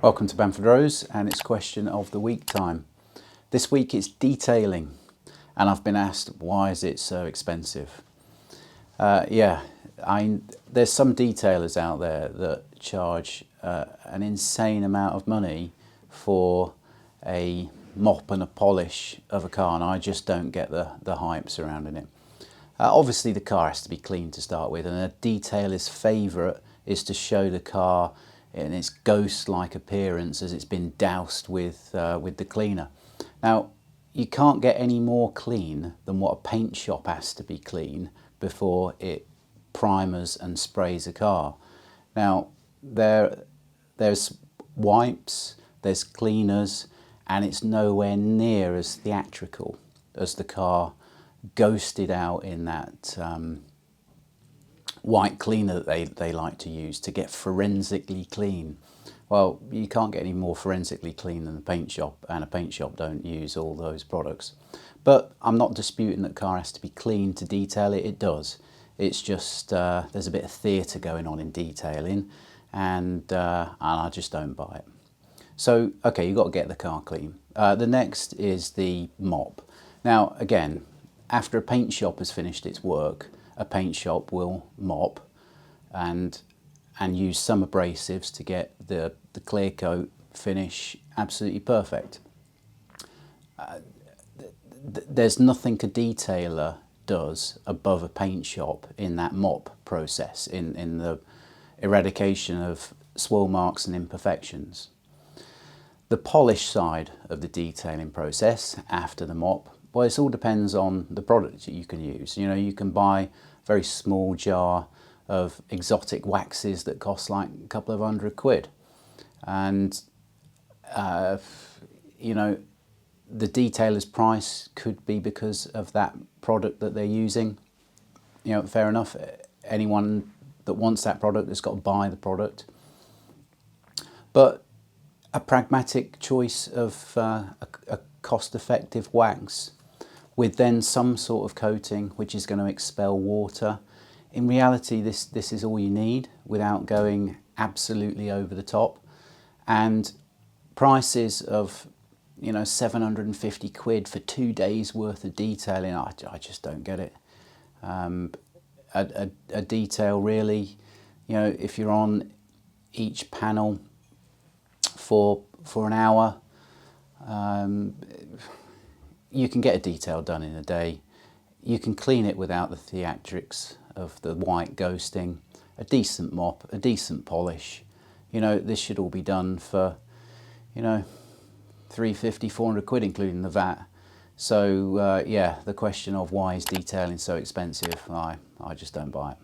Welcome to Bamfordrose, and it's question of the week time. This week it's detailing, and I've been asked why is it so expensive. There's some detailers out there that charge an insane amount of money for a mop and a polish of a car, and I just don't get the hype surrounding it. Obviously the car has to be clean to start with, and a detailer's favourite is to show the car in its ghost-like appearance as it's been doused with the cleaner. Now, you can't get any more clean than what a paint shop has to be clean before it primers and sprays a car. Now, there's wipes, there's cleaners, and it's nowhere near as theatrical as the car ghosted out in that white cleaner that they like to use to get forensically clean. Well, you can't get any more forensically clean than the paint shop, and a paint shop don't use all those products. But I'm not disputing that car has to be clean to detail it. It does. It's just there's a bit of theatre going on in detailing, and I just don't buy it. So okay, you've got to get the car clean. The next is the mop. Now again, after a paint shop has finished its work, a paint shop will mop and use some abrasives to get the clear coat finish absolutely perfect. There's nothing a detailer does above a paint shop in that mop process, in the eradication of swirl marks and imperfections. The polish side of the detailing process after the mop, well, it all depends on the product that you can use. You know, you can buy a very small jar of exotic waxes that cost like a couple of £100, and you know, the detailer's price could be because of that product that they're using. You know, fair enough. Anyone that wants that product has got to buy the product. But a pragmatic choice of a cost-effective wax with then some sort of coating which is going to expel water. In reality, this is all you need without going absolutely over the top. And prices of, you know, £750 for 2 days worth of detailing, I just don't get it. A detail really, you know, if you're on each panel for an hour, you can get a detail done in a day. You can clean it without the theatrics of the white ghosting. A decent mop, a decent polish. You know, this should all be done for, you know, £350, £400, including the VAT. So yeah, the question of why is detailing so expensive, I just don't buy it.